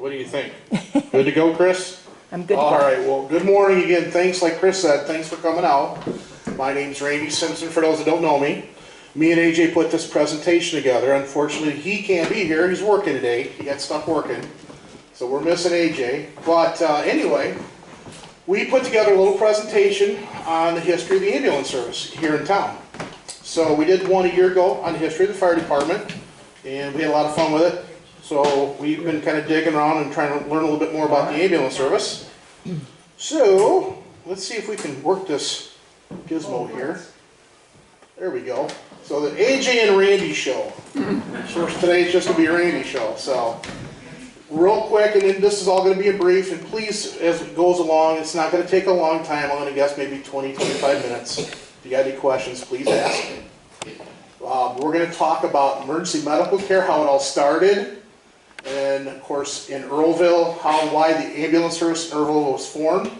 What do you think? Good to go, Chris? I'm good to All go. right, well, good morning again. Thanks, like Chris said, thanks for coming out. My name's Randy Simpson, for those that don't know me. Me and AJ put this presentation together. Unfortunately, he can't be here. He's working today. He got stuck working. So we're missing AJ. But anyway, we put together a little presentation on the history of the ambulance service here in town. So we did one a year ago on the history of the fire department, and we had a lot of fun with it. So we've been kind of digging around and trying to learn a little bit more about the ambulance service. So let's see if we can work this gizmo here. There we go. So the AJ and Randy show. So today's just going to be a Randy show. So real quick, and then this is all going to be a brief, and please, as it goes along, it's not going to take a long time. I'm going to guess maybe 20, 25 minutes. If you got any questions, please ask. We're going to talk about emergency medical care, how it all started, and of course in Earlville, how and why the ambulance service in Earlville was formed.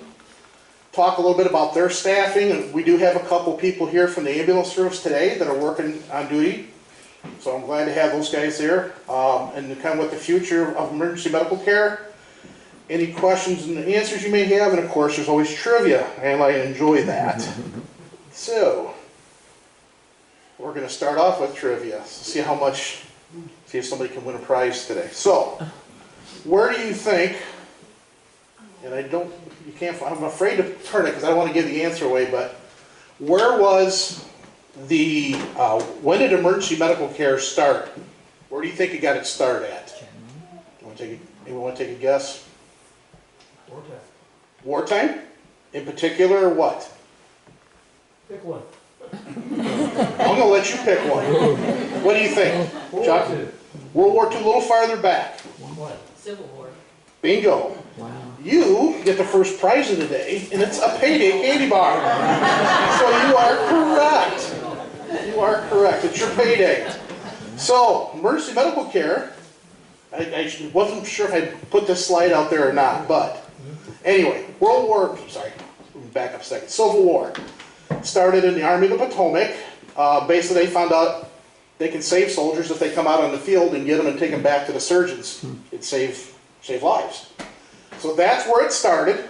Talk a little bit about their staffing, and we do have a couple people here from the ambulance service today that are working on duty. So I'm glad to have those guys there, and kind of what the future of emergency medical care, any questions and answers you may have, and of course there's always trivia, and I enjoy that. So we're going to start off with trivia. See how much, see if somebody can win a prize today. So where do you think, and I don't, you can't, I'm afraid to turn it because I don't want to give the answer away, but where was the, when did emergency medical care start? Where do you think it got its start at? Anyone want to take a guess? Wartime. Wartime? In particular, what? Pick one. I'm going to let you pick one. What do you think? Chuck? World War II, a little farther back. What? Civil War. Bingo. Wow. You get the first prize of the day, and it's a payday candy bar. So you are correct. You are correct. It's your payday. So, emergency medical care, I wasn't sure if I put this slide out there or not, but anyway, back up a second. Civil War started in the Army of the Potomac. Basically, they found out they can save soldiers if they come out on the field and get them and take them back to the surgeons. It'd save lives. So that's where it started,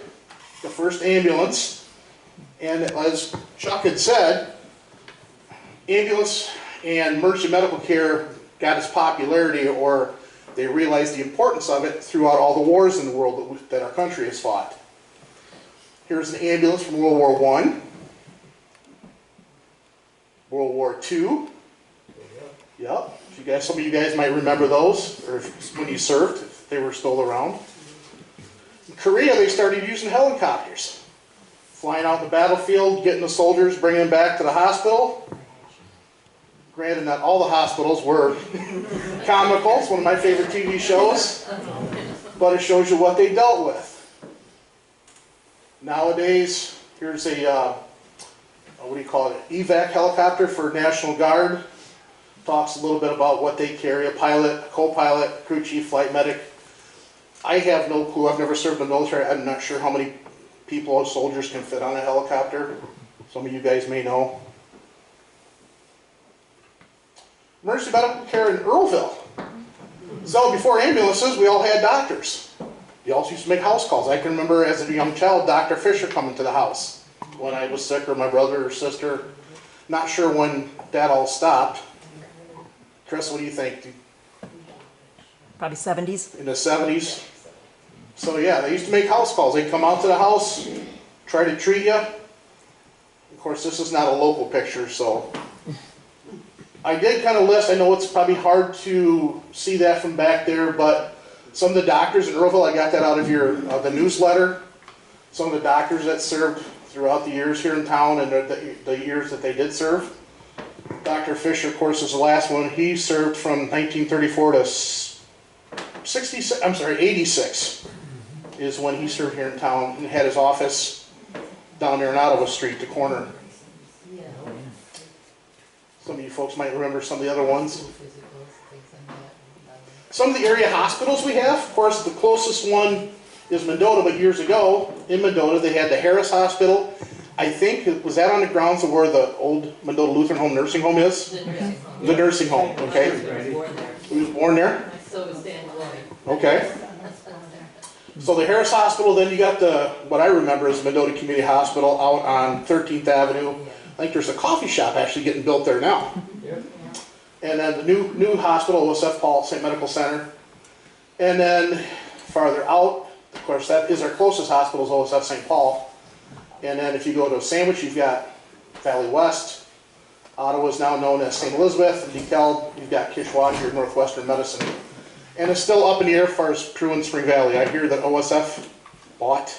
the first ambulance. And as Chuck had said, ambulance and emergency medical care got its popularity, or they realized the importance of it throughout all the wars in the world that our country has fought. Here's an ambulance from World War I. World War II. Yep. Some of you guys might remember those, or when you served, if they were still around. In Korea, they started using helicopters, flying out in the battlefield, getting the soldiers, bringing them back to the hospital. Granted, not all the hospitals were comical. It's one of my favorite TV shows, but it shows you what they dealt with. Nowadays, here's a what do you call it? Evac helicopter for National Guard. Talks a little bit about what they carry: a pilot, a co-pilot, crew chief, flight medic. I have no clue. I've never served in the military. I'm not sure how many people or soldiers can fit on a helicopter. Some of you guys may know. Emergency medical care in Earlville. So before ambulances, we all had doctors. We also used to make house calls. I can remember as a young child, Dr. Fisher coming to the house when I was sick, or my brother or sister. Not sure when that all stopped. Chris, what do you think? Probably 70s. In the 70s? So yeah, they used to make house calls. They'd come out to the house, try to treat you. Of course, this is not a local picture, so I did kind of list. I know it's probably hard to see that from back there, but some of the doctors in Earlville, I got that out of the newsletter. Some of the doctors that served throughout the years here in town, and the years that they did serve. Dr. Fisher, of course, is the last one. He served from 1934 to 86 is when he served here in town, and had his office down there in Ottawa Street, the corner. Some of you folks might remember some of the other ones. Some of the area hospitals we have, of course, the closest one is Mendota, but years ago in Mendota they had the Harris Hospital. I think, was that on the grounds of where the old Mendota Lutheran Home Nursing Home is? The nursing home. The nursing home, okay. I was born there. He was born there? So was Dan Lloyd. Okay. So the Harris Hospital, then you got what I remember is Mendota Community Hospital out on 13th Avenue. I think there's a coffee shop actually getting built there now. Yep. And then the new hospital, OSF Paul State Medical Center. And then farther out, of course, that is our closest hospital, is OSF St. Paul. And then if you go to Sandwich, you've got Valley West. Ottawa is now known as St. Elizabeth. And DeKalb, you've got Kishwaukee, your Northwestern Medicine. And it's still up in the air as far as Peru and Spring Valley. I hear that OSF bought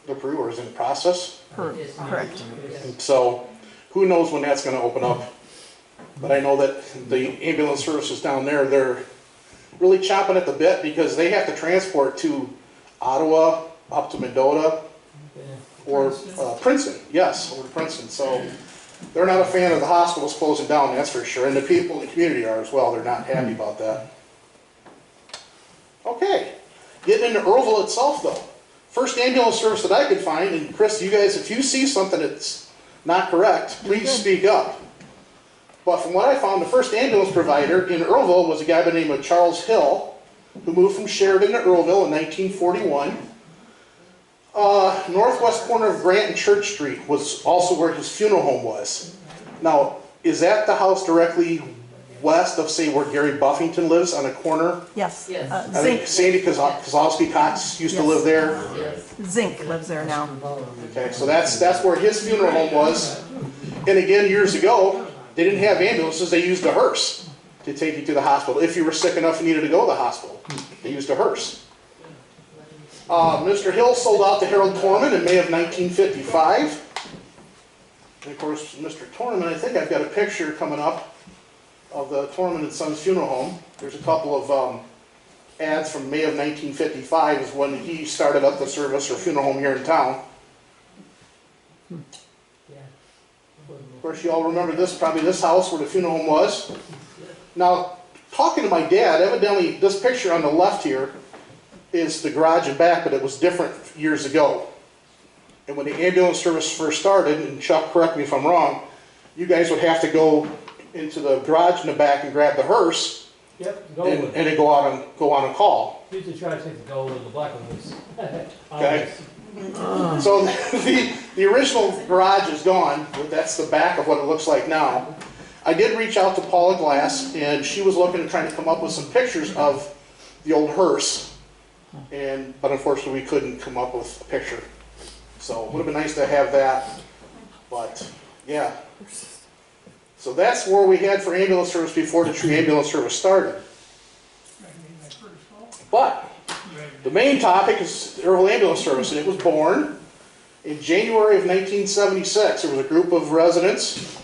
the Peru or is in the process. Correct. So who knows when that's going to open up. But I know that the ambulance services down there, they're really chomping at the bit because they have to transport to Ottawa, up to Mendota, or Princeton. Yes, over to Princeton. So they're not a fan of the hospitals closing down, that's for sure. And the people in the community are as well. They're not happy about that. Okay, getting into Earlville itself though. First ambulance service that I could find, and Chris, you guys, if you see something that's not correct, please speak up. But from what I found, the first ambulance provider in Earlville was a guy by the name of Charles Hill, who moved from Sheridan to Earlville in 1941. Northwest corner of Grant and Church Street was also where his funeral home was. Now, is that the house directly west of, say, where Gary Buffington lives on a corner? Yes. I think Sandy Kozlowski Cox used to live there. Zink lives there now. Okay, so that's where his funeral home was. And again, years ago, they didn't have ambulances, they used a hearse to take you to the hospital. If you were sick enough and needed to go to the hospital, they used a hearse. Mr. Hill sold out to Harold Torman in May of 1955. And of course, Mr. Torman, I think I've got a picture coming up of the Torman and Sons Funeral Home. There's a couple of ads from May of 1955 is when he started up the service or funeral home here in town. Of course, you all remember this, probably this house where the funeral home was. Now, talking to my dad, evidently this picture on the left here is the garage and back, but it was different years ago. And when the ambulance service first started, and Chuck, correct me if I'm wrong, you guys would have to go into the garage in the back and grab the hearse. Yep, and then go on a call. Usually try to take the gold and the black one was. Okay. So the original garage is gone, but that's the back of what it looks like now. I did reach out to Paula Glass, and she was looking and trying to come up with some pictures of the old hearse, but unfortunately we couldn't come up with a picture. So it would have been nice to have that, but yeah. So that's where we had for ambulance service before the true ambulance service started. But the main topic is the Earlville Ambulance Service, and it was born in January of 1976. There was a group of residents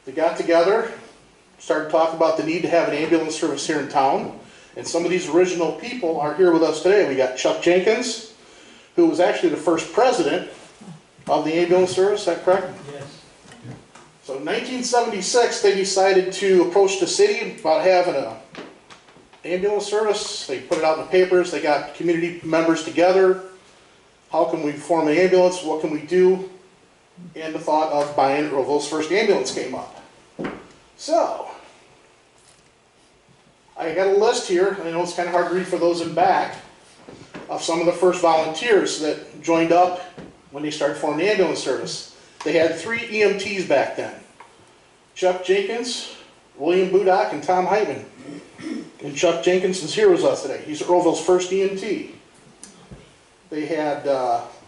that got together, started talking about the need to have an ambulance service here in town. And some of these original people are here with us today. We got Chuck Jenkins, who was actually the first president of the ambulance service, is that correct? Yes. So in 1976, they decided to approach the city about having an ambulance service. They put it out in the papers. They got community members together. How can we form an ambulance? What can we do? And the thought of buying Earlville's first ambulance came up. So, I got a list here. I know it's kind of hard to read for those in back of some of the first volunteers that joined up when they started forming the ambulance service. They had 3 EMTs back then. Chuck Jenkins, William Budak, and Tom Heitman. And Chuck Jenkins is here with us today. He's Earlville's first EMT. They had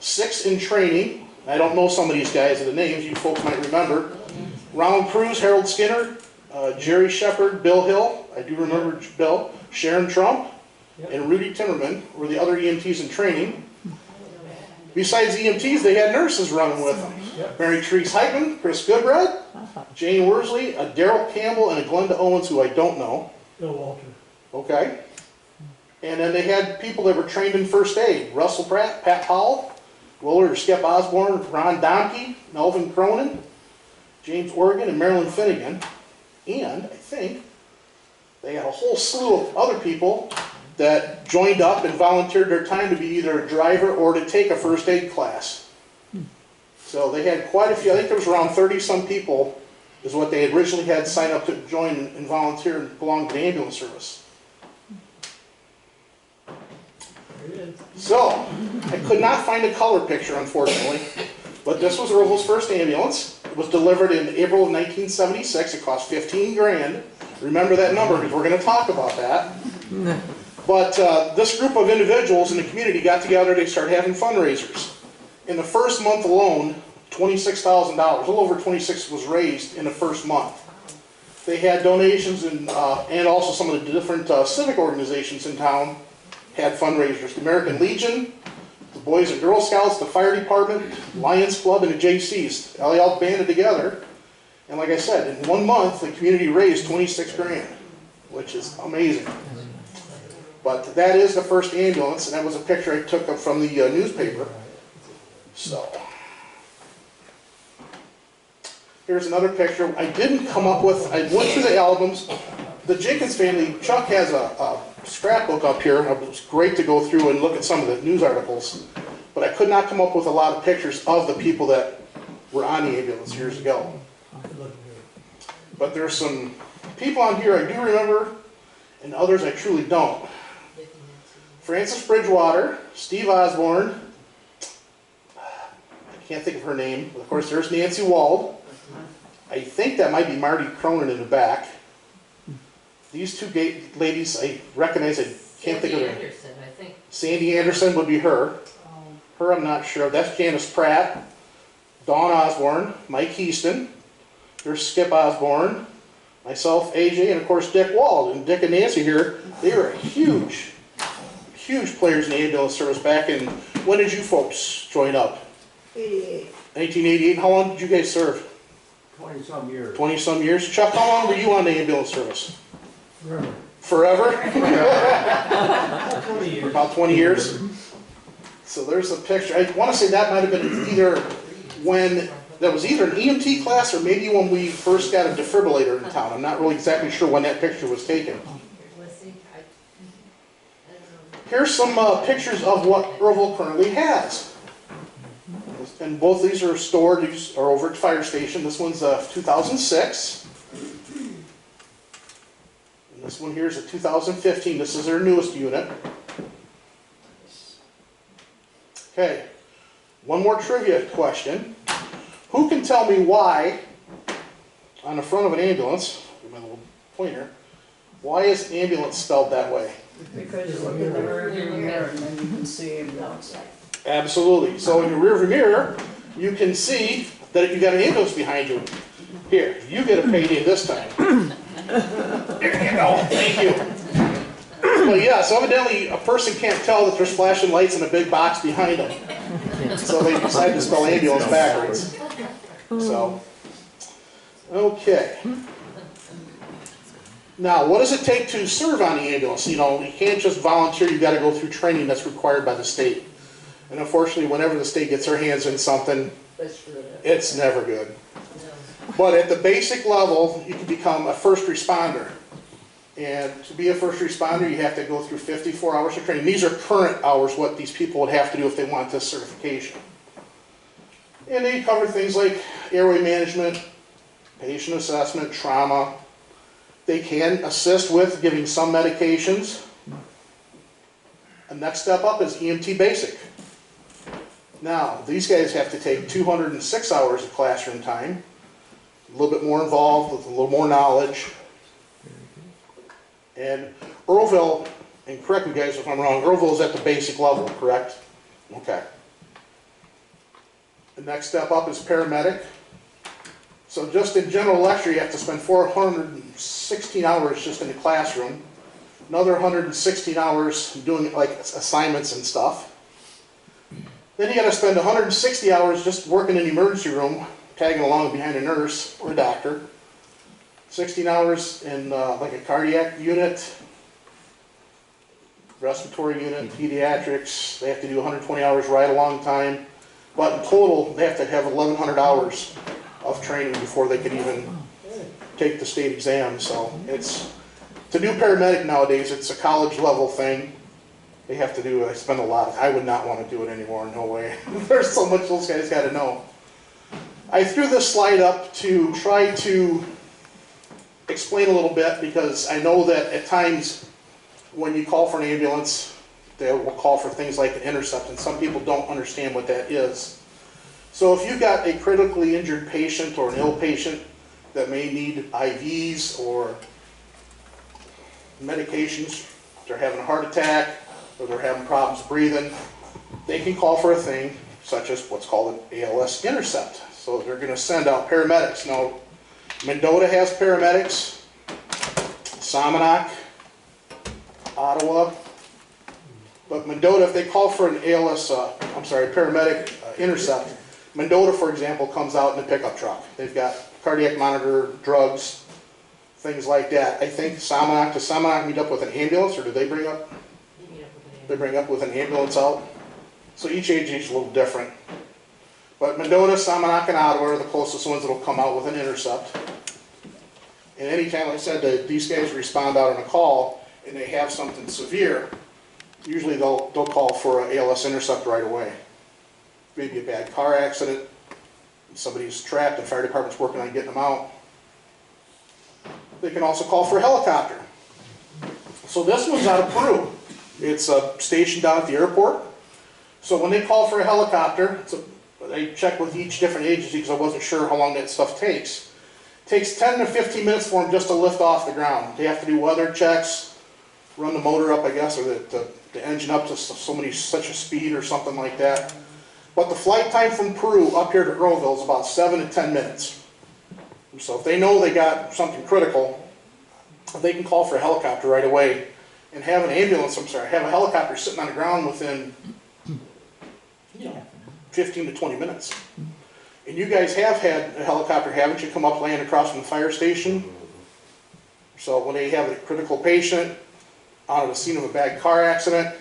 6 in training. I don't know some of these guys, the names you folks might remember. Ronald Cruz, Harold Skinner, Jerry Shepard, Bill Hill, I do remember Bill, Sharon Trump, and Rudy Timmerman were the other EMTs in training. Besides EMTs, they had nurses running with them. Mary Therese Heitman, Chris Goodred, Jane Worsley, a Daryl Campbell, and a Glenda Owens, who I don't know. Bill Walter. Okay. And then they had people that were trained in first aid. Russell Pratt, Pat Powell, Willard or Skip Osborne, Ron Domke, Melvin Cronin, James Oregon, and Marilyn Finnegan. And I think they had a whole slew of other people that joined up and volunteered their time to be either a driver or to take a first aid class. So they had quite a few. I think there was around 30-some people is what they originally had signed up to join and volunteer and belong to the ambulance service. So, I could not find a color picture, unfortunately, but this was Earlville's first ambulance. It was delivered in April of 1976. It cost 15 grand. Remember that number because we're going to talk about that. But this group of individuals in the community got together. They started having fundraisers. In the first month alone, $26,000, a little over 26 was raised in the first month. They had donations and also some of the different civic organizations in town had fundraisers. The American Legion, the Boys and Girl Scouts, the Fire Department, Lions Club, and the JCs. They all banded together. And like I said, in 1 month, the community raised 26 grand, which is amazing. But that is the first ambulance, and that was a picture I took from the newspaper. So, here's another picture. I didn't come up with, I went through the albums. The Jenkins family, Chuck has a scrapbook up here. It was great to go through and look at some of the news articles. But I could not come up with a lot of pictures of the people that were on the ambulance years ago. But there's some people on here I do remember, and others I truly don't. Frances Bridgewater, Steve Osborne, I can't think of her name, but of course there's Nancy Wald. I think that might be Marty Cronin in the back. These two ladies I recognize, I can't think of her name. Anderson, I think. Sandy Anderson would be her. Her I'm not sure. That's Janice Pratt, Dawn Osborne, Mike Heaston. There's Skip Osborne, myself, AJ, and of course Dick Wald. And Dick and Nancy here, they were huge players in the ambulance service back in, when did you folks join up? 88. 1988. How long did you guys serve? 20-some years. 20-some years. Chuck, how long were you on the ambulance service? Forever. Forever? 20 years. About 20 years. So there's a picture. I want to say that might have been either when, that was either an EMT class or maybe when we first got a defibrillator in town. I'm not really exactly sure when that picture was taken. Here's some pictures of what Earlville currently has. And both these are stored, these are over at the fire station. This one's 2006. And this one here is a 2015. This is their newest unit. Okay, one more trivia question. Who can tell me why, on the front of an ambulance, with my little pointer, why is ambulance spelled that way? Because you look in the rearview mirror and then you can see ambulance. Absolutely. So in your rearview mirror, you can see that you got an ambulance behind you. Here, you get a payday this time. There you go. Thank you. Well, yes, evidently a person can't tell that there's flashing lights in a big box behind them. So they decided to spell ambulance backwards. So, okay. Now, what does it take to serve on the ambulance? You know, you can't just volunteer, you got to go through training that's required by the state. And unfortunately, whenever the state gets their hands in something, it's never good. But at the basic level, you can become a first responder. And to be a first responder, you have to go through 54 hours of training. These are current hours, what these people would have to do if they want this certification. And they cover things like airway management, patient assessment, trauma. They can assist with giving some medications. The next step up is EMT basic. Now, these guys have to take 206 hours of classroom time, a little bit more involved with a little more knowledge. And Earlville, and correct me guys if I'm wrong, Earlville is at the basic level, correct? Okay. The next step up is paramedic. So just in general lecture, you have to spend 416 hours just in the classroom, another 116 hours doing like assignments and stuff. Then you got to spend 160 hours just working in the emergency room, tagging along behind a nurse or a doctor. 16 hours in like a cardiac unit, respiratory unit, pediatrics. They have to do 120 hours ride along time. But in total, they have to have 1,100 hours of training before they can even take the state exam. So it's, to do paramedic nowadays, it's a college level thing. They have to do, I spend a lot. I would not want to do it anymore, no way. There's so much those guys got to know. I threw this slide up to try to explain a little bit because I know that at times when you call for an ambulance, They will call for things like an intercept, and some people don't understand what that is. So if you've got a critically injured patient or an ill patient that may need IVs or medications, they're having a heart attack or they're having problems breathing, they can call for a thing such as what's called an ALS intercept. So they're going to send out paramedics. Now, Mendota has paramedics, Somonauk, Ottawa, but Mendota, if they call for an paramedic intercept, Mendota, for example, comes out in a pickup truck. They've got cardiac monitor, drugs, things like that. I think does Somonauk meet up with an ambulance, or do they bring up? They bring up with an ambulance out. So each agency is a little different. But Mendota, Somonauk, and Ottawa are the closest ones that will come out with an intercept. And anytime, like I said, these guys respond out on a call and they have something severe, usually they'll call for an ALS intercept right away. Maybe a bad car accident, somebody's trapped, the fire department's working on getting them out. They can also call for a helicopter. So this one's out of Peru. It's stationed down at the airport. So when they call for a helicopter, I checked with each different agency because I wasn't sure how long that stuff takes. It takes 10 to 15 minutes for them just to lift off the ground. They have to do weather checks, run the motor up, I guess, or the engine up to such a speed or something like that. But the flight time from Peru up here to Earlville is about 7 to 10 minutes. So if they know they got something critical, they can call for a helicopter right away and have an ambulance, have a helicopter sitting on the ground within 15 to 20 minutes. And you guys have had a helicopter, haven't you, come up, land across from the fire station? So when they have a critical patient out of the scene of a bad car accident.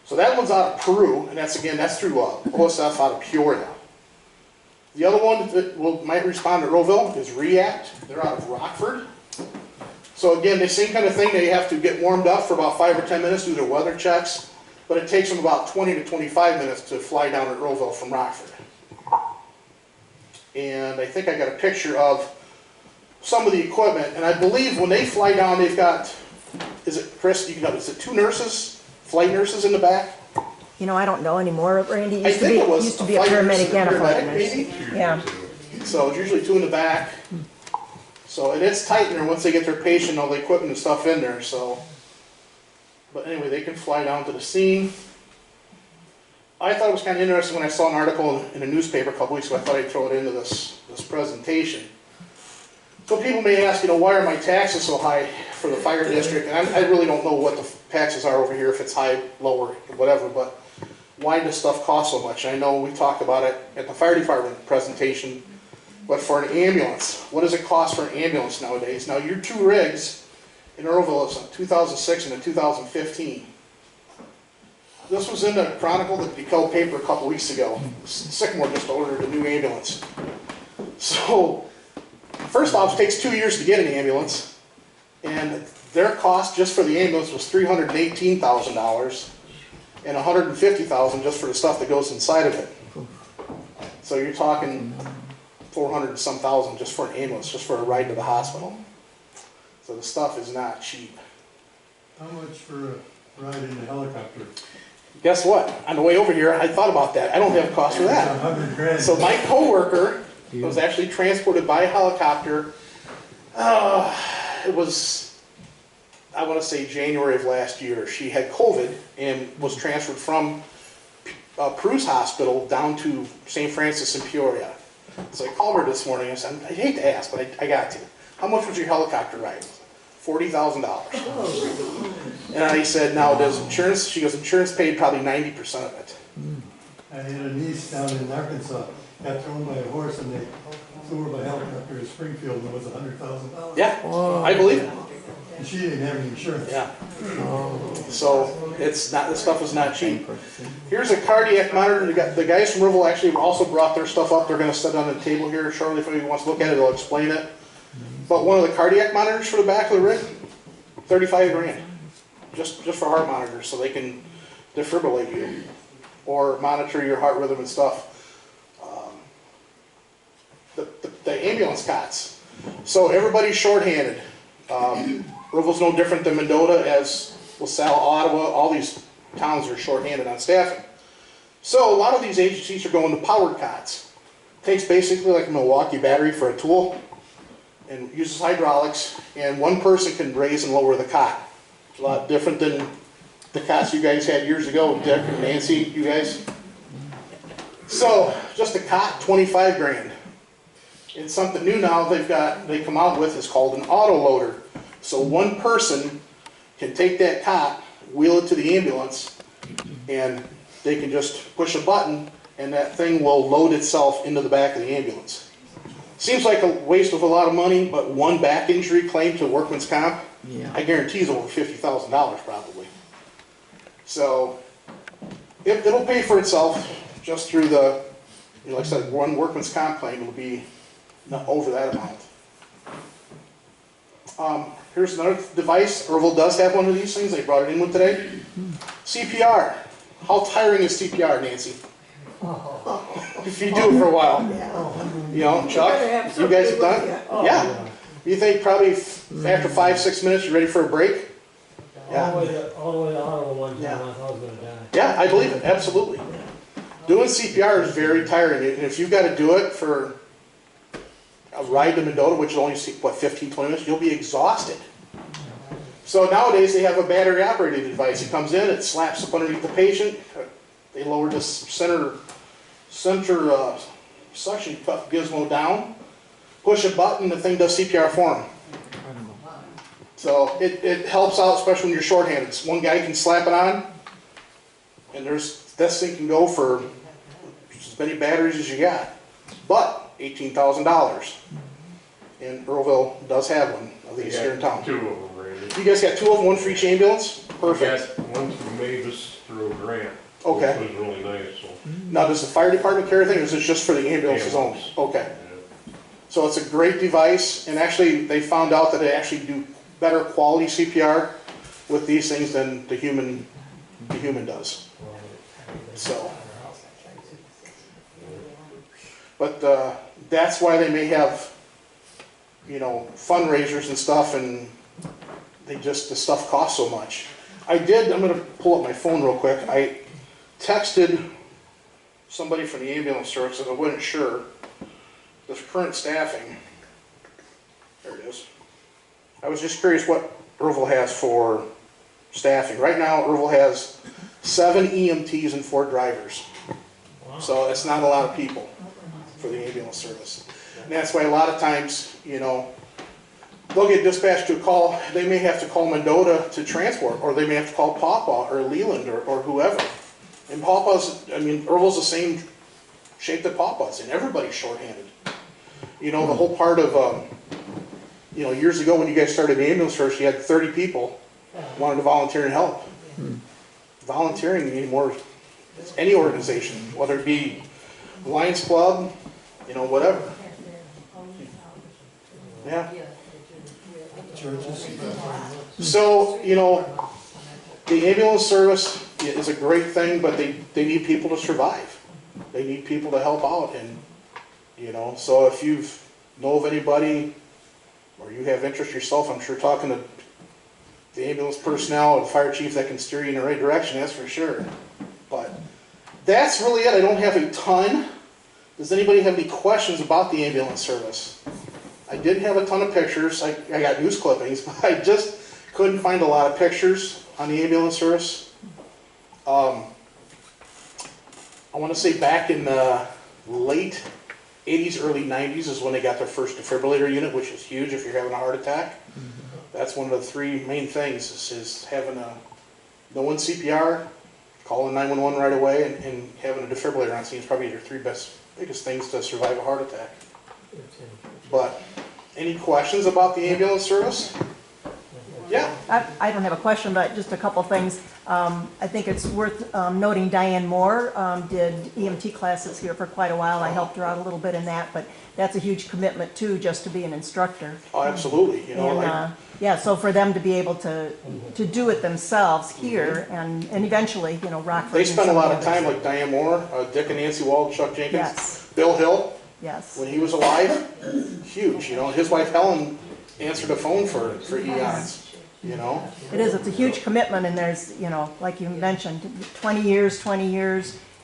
So that one's out of Peru, and that's through OSF out of Peoria. The other one that might respond to Earlville is REACT. They're out of Rockford. So again, the same kind of thing. They have to get warmed up for about 5 or 10 minutes, do their weather checks, but it takes them about 20 to 25 minutes to fly down to Earlville from Rockford. And I think I got a picture of some of the equipment, and I believe when they fly down, they've got, is it Chris, is it 2 nurses, flight nurses in the back? You know, I don't know anymore, Randy. I think it was Used to be a paramedic and a flight nurse. maybe? Yeah. So it's usually 2 in the back. So, and it's tight in there once they get their patient, all the equipment and stuff in there, so. But anyway, they can fly down to the scene. I thought it was kind of interesting when I saw an article in a newspaper a couple weeks ago. I thought I'd throw it into this presentation. So people may ask, why are my taxes so high for the fire district? And I really don't know what the taxes are over here, if it's high, low, or whatever, but why does stuff cost so much? I know we talked about it at the fire department presentation, but for an ambulance, what does it cost for an ambulance nowadays? Now, your 2 rigs in Earlville is a 2006 and a 2015. This was in the Chronicle, the DeKalb paper, a couple weeks ago. Sycamore just ordered a new ambulance. So, first off, it takes 2 years to get an ambulance, and their cost just for the ambulance was $318,000 and $150,000 just for the stuff that goes inside of it. So you're talking 400 and some thousand just for an ambulance, just for a ride to the hospital. So the stuff is not cheap. How much for a ride in a helicopter? Guess what? On the way over here, I thought about that. I don't have a cost for that. 100 grand. So my coworker was actually transported by a helicopter. It was, I want to say, January of last year. She had COVID and was transferred from Peru's hospital down to St. Francis in Peoria. So I called her this morning and said, I hate to ask, but I got to. How much was your helicopter ride? $40,000. And I said, now does insurance? She goes, insurance paid probably 90% of it. I had a niece down in Arkansas, got thrown by a horse and they flew her by helicopter to Springfield and it was $100,000. Yeah, I believe it. And she didn't have any insurance. Yeah. So it's not, this stuff is not cheap. Here's a cardiac monitor. The guys from Earlville actually also brought their stuff up. They're going to sit on the table here shortly. If anybody wants to look at it, they'll explain it. But one of the cardiac monitors for the back of the rig, 35 grand. Just for heart monitors, so they can defibrillate you or monitor your heart rhythm and stuff. The ambulance cots. So everybody's shorthanded. Earlville's no different than Mendota, as LaSalle, Ottawa, all these towns are shorthanded on staffing. So a lot of these agencies are going to powered cots. Takes basically like a Milwaukee battery for a tool and uses hydraulics, and one person can raise and lower the cot. It's a lot different than the cots you guys had years ago, Dick and Nancy, you guys. So just a cot, 25 grand. And something new now they come out with is called an auto loader. So one person can take that cot, wheel it to the ambulance, and they can just push a button and that thing will load itself into the back of the ambulance. Seems like a waste of a lot of money, but one back injury claim to workman's comp, I guarantee is over $50,000 probably. So it'll pay for itself just through the, like I said, one workman's comp claim will be not over that amount. Here's another device. Earlville does have one of these things. They brought it in with today. CPR. How tiring is CPR, Nancy? If you do it for a while. You know, Chuck, you guys have done it? Yeah. You think probably after 5-6 minutes you're ready for a break? All the way to Ottawa one time, I thought I was gonna die. Yeah, I believe it, absolutely. Doing CPR is very tiring, and if you've got to do it for a ride to Mendota, which is only, what, 15-20 minutes, you'll be exhausted. So nowadays they have a battery operated device. It comes in, it slaps up underneath the patient, they lower the center suction cup gizmo down, push a button, the thing does CPR for them. So it helps out, especially when you're shorthanded. One guy can slap it on, and this thing can go for as many batteries as you got. But $18,000. And Earlville does have one of these here in town. 2 of them, Randy. You guys got 2 of them, one for each ambulance? Perfect. We got one from Mavis through a grant. Okay. Which was really nice, so. Now, does the fire department carry anything, or is it just for the ambulances only? Okay. Yeah. So it's a great device, and actually they found out that they actually do better quality CPR with these things than the human does. So, but that's why they may have, you know, fundraisers and stuff, and the stuff costs so much. I'm going to pull up my phone real quick. I texted somebody from the ambulance service and I wasn't sure. The current staffing, there it is. I was just curious what Earlville has for staffing. Right now, Earlville has 7 EMTs and 4 drivers. So it's not a lot of people for the ambulance service. And that's why a lot of times, you know, they'll get dispatched to a call. They may have to call Mendota to transport, or they may have to call Pawpaw or Leland or whoever. And Pawpaw's, I mean, Earlville's the same shape that Pawpaw's in. Everybody's shorthanded. You know, the whole part of, you know, years ago when you guys started the ambulance service, you had 30 people wanted to volunteer and help. Volunteering anymore, it's any organization, whether it be Lions Club, you know, whatever. Yeah. So, you know, the ambulance service is a great thing, but they need people to survive. They need people to help out, and, you know, so if you know of anybody or you have interest yourself, I'm sure talking to the ambulance personnel and fire chief that can steer you in the right direction, that's for sure. But that's really it. I don't have a ton. Does anybody have any questions about the ambulance service? I did have a ton of pictures. I got news clippings, but I just couldn't find a lot of pictures on the ambulance service. I want to say back in the late 80s, early 90s is when they got their first defibrillator unit, which is huge if you're having a heart attack. That's one of the 3 main things is having knowing CPR, calling 911 right away, and having a defibrillator on scene is probably your 3 biggest things to survive a heart attack. But any questions about the ambulance service? Yeah. I don't have a question, but just a couple things. I think it's worth noting Diane Moore did EMT classes here for quite a while. I helped her out a little bit in that, but that's a huge commitment too, just to be an instructor. Oh, absolutely. You know, And, yeah, so for them to be able to do it themselves here and eventually, you know, Rockford. they spend a lot of time, like Diane Moore, Dick and Nancy Wald, Chuck Jenkins, Yes. Bill Hill, Yes. when he was alive, huge. You know, his wife Helen answered the phone for eons. you know? It is, it's a huge commitment, and there's, you know, like you mentioned, 20 years,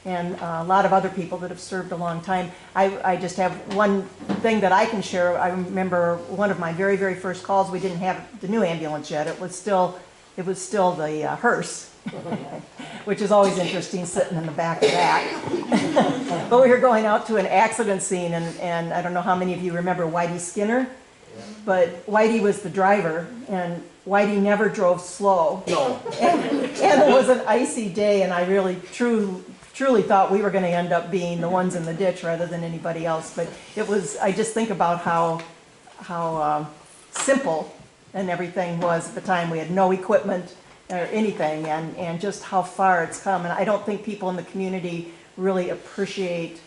and a lot of other people that have served a long time. I just have one thing that I can share. I remember one of my very, very first calls, we didn't have the new ambulance yet. It was still the hearse, which is always interesting, sitting in the back of that. But we were going out to an accident scene, and I don't know how many of you remember Whitey Skinner, but Whitey was the driver, and Whitey never drove slow. No. And it was an icy day, and I really truly thought we were going to end up being the ones in the ditch rather than anybody else. But it was, I just think about how simple and everything was at the time. We had no equipment or anything, and just how far it's come. And I don't think people in the community really appreciate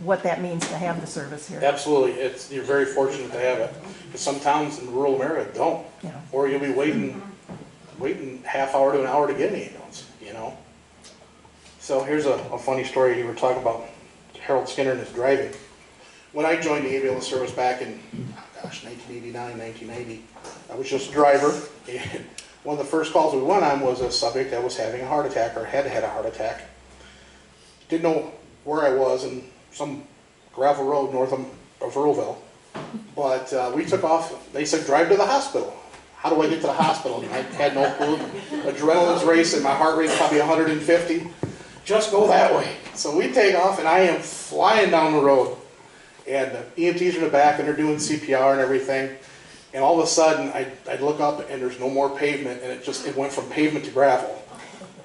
what that means to have the service here. Absolutely, you're very fortunate to have it. Because some towns in rural America don't. Yeah. Or you'll be waiting half hour to an hour to get an ambulance, you know? So here's a funny story. You were talking about Harold Skinner and his driving. When I joined the ambulance service back in, 1989, 1990, I was just a driver. And one of the first calls we went on was a subject that was having a heart attack or had a heart attack. Didn't know where I was in some gravel road north of Earlville. But we took off. They said, drive to the hospital. How do I get to the hospital? I had no clue. Adrenaline's racing. My heart rate's probably 150. Just go that way. So we take off, and I am flying down the road. And the EMTs are in the back, and they're doing CPR and everything. And all of a sudden, I'd look up, and there's no more pavement, and it went from pavement to gravel.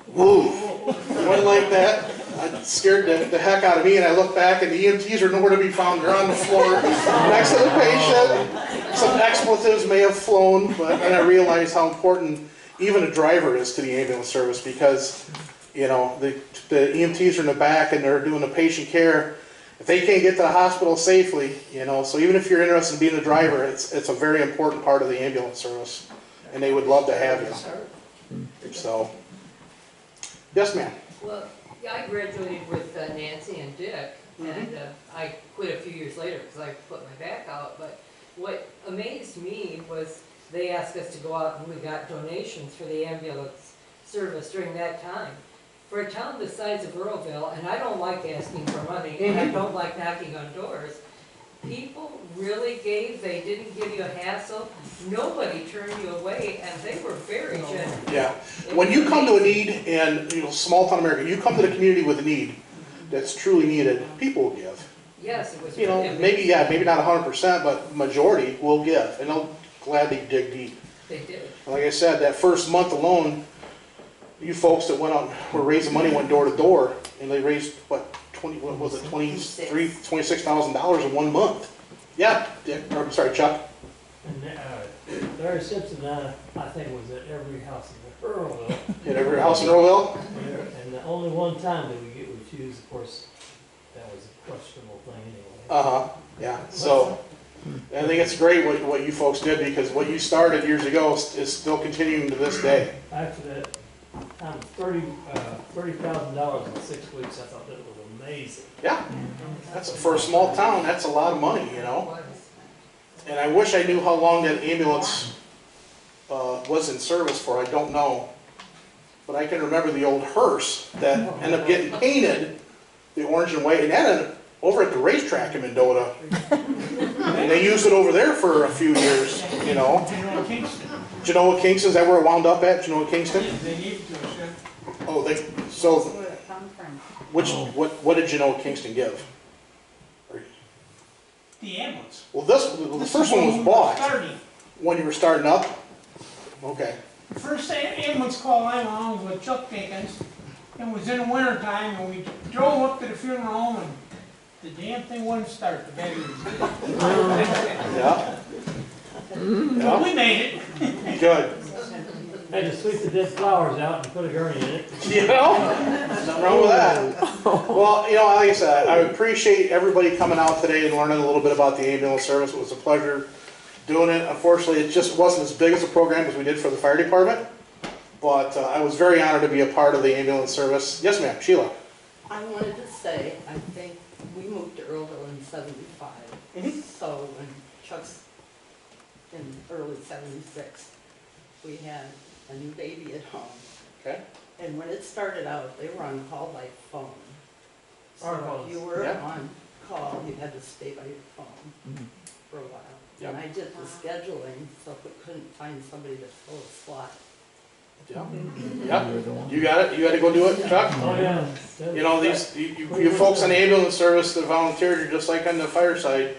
Woo! It went like that. It scared the heck out of me, and I look back, and the EMTs are nowhere to be found. They're on the floor next to the patient. Some expletives may have flown, but then I realized how important even a driver is to the ambulance service, because, you know, the EMTs are in the back, and they're doing the patient care. If they can't get to the hospital safely, you know, so even if you're interested in being a driver, it's a very important part of the ambulance service, and they would love to have you. So, yes, ma'am. Well, yeah, I graduated with Nancy and Dick, and I quit a few years later because I put my back out. But what amazed me was they asked us to go out, and we got donations for the ambulance service during that time. For a town the size of Earlville, and I don't like asking for money, and I don't like knocking on doors, people really gave. They didn't give you a hassle. Nobody turned you away, and they were very generous. Yeah. When you come to a need, and, you know, small town America, you come to the community with a need that's truly needed, people will give. Yes, it was. You know, really maybe not 100%, but majority will give, and they'll gladly dig deep. They did. Like I said, that first month alone, you folks that went out, were raising money, went door to door, and they raised, $26,000 in 1 month. Yeah, Dick, or, sorry, Chuck. And Larry Simpson, I think, was at every house in Earlville. Hit every house in Earlville? And the only one time that we get refused, of course, that was a questionable thing anyway. Uh-huh, yeah, so, I think it's great what you folks did, because what you started years ago is still continuing to this day. After that time, $30,000 in 6 weeks, I thought that was amazing. Yeah, for a small town, that's a lot of money, you know? And I wish I knew how long that ambulance was in service for. I don't know. But I can remember the old hearse that ended up getting painted, the orange and white, and that ended up over at the racetrack in Mendota. And they used it over there for a few years, you know. Genoa Kingston. Genoa Kingston, is that where it wound up at, Genoa Kingston? They gave it to us, yeah. Oh, so, what did Genoa Kingston give? The ambulance. Well, the first one was bought Starting. when you were starting up? Okay. The first ambulance call I went on was with Chuck Pickens. It was in the winter time, and we drove up to the funeral home, and the damn thing wouldn't start. The battery was dead. Yeah. But we made it. Good. Had to sweep the dead flowers out and put a gurney in it. You know? Nothing wrong with that. Well, you know, like I said, I appreciate everybody coming out today and learning a little bit about the ambulance service. It was a pleasure doing it. Unfortunately, it just wasn't as big as a program as we did for the fire department. But I was very honored to be a part of the ambulance service. Yes, ma'am. Sheila. I wanted to say, I think we moved to Earlville in '75. So when Chuck's in early '76. we had a new baby at home. Okay. And when it started out, they were on call by phone. Our So phones. if you were Yeah. on call, you had to stay by your phone for a while. And I did the scheduling, so if we couldn't find somebody to fill a slot. Yeah. Yeah. You got it? You had to go do it, Chuck? Oh, yeah. You know, you folks on the ambulance service that volunteered, you're just like on the fireside.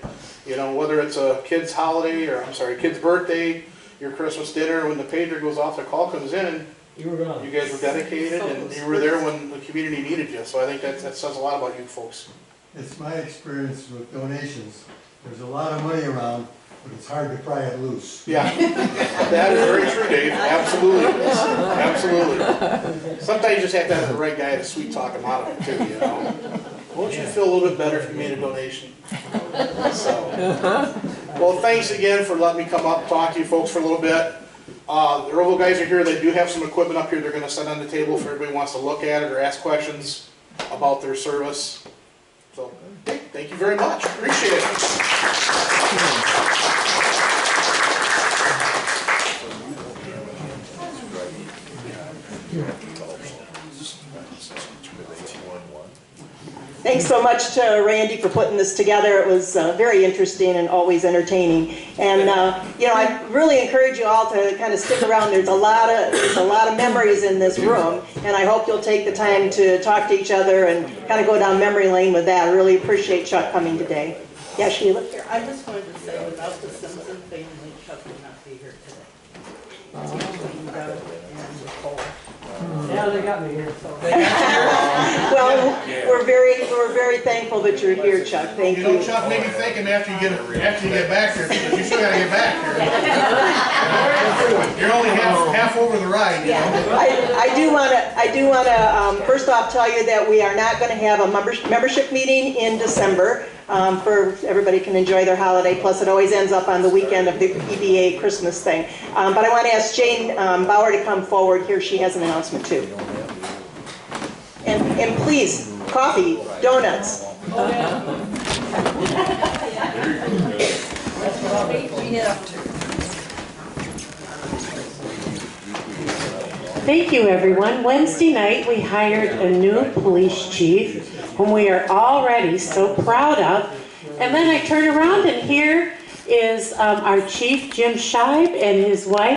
You know, whether it's a kid's holiday, or I'm sorry, kid's birthday, your Christmas dinner, when the pager goes off, the call comes in, You were gone. you guys were dedicated and you were there when the community needed you. So I think that says a lot about you folks. It's my experience with donations, there's a lot of money around, but it's hard to pry it loose. Yeah, that is very true, Dave. Absolutely, it is. Absolutely. Sometimes you just have to have the right guy to sweet talk him out of it too, you know. Won't you feel a little bit better if you made a donation? So, well, thanks again for letting me come up and talk to you folks for a little bit. The Earlville guys are here. They do have some equipment up here they're going to set on the table if everybody wants to look at it or ask questions about their service. So, thank you very much. Appreciate it. Thanks so much to Randy for putting this together. It was very interesting and always entertaining. And you know, I really encourage you all to kind of stick around. There's a lot of memories in this room, and I hope you'll take the time to talk to each other and kind of go down memory lane with that. I really appreciate Chuck coming today. Yeah, Sheila. Here, I just wanted to say, without the Simpson family, Chuck would not be here today. And Doug and Nicole. Yeah, they got me here. Well, we're very thankful that you're here, Chuck. Thank You you. know, Chuck, maybe thinking after you get back here, because you still gotta get back here. You're only half over the ride, you know? I do want to first off tell you that we are not going to have a membership meeting in December. For everybody can enjoy their holiday. Plus, it always ends up on the weekend of the EBA Christmas thing. But I want to ask Jane Bauer to come forward here. She has an announcement too. And please, coffee, donuts. Oh, yeah. Thank you, everyone. Wednesday night, we hired a new police chief, whom we are already so proud of. And then I turn around and here is our chief, Jim Scheib, and his wife.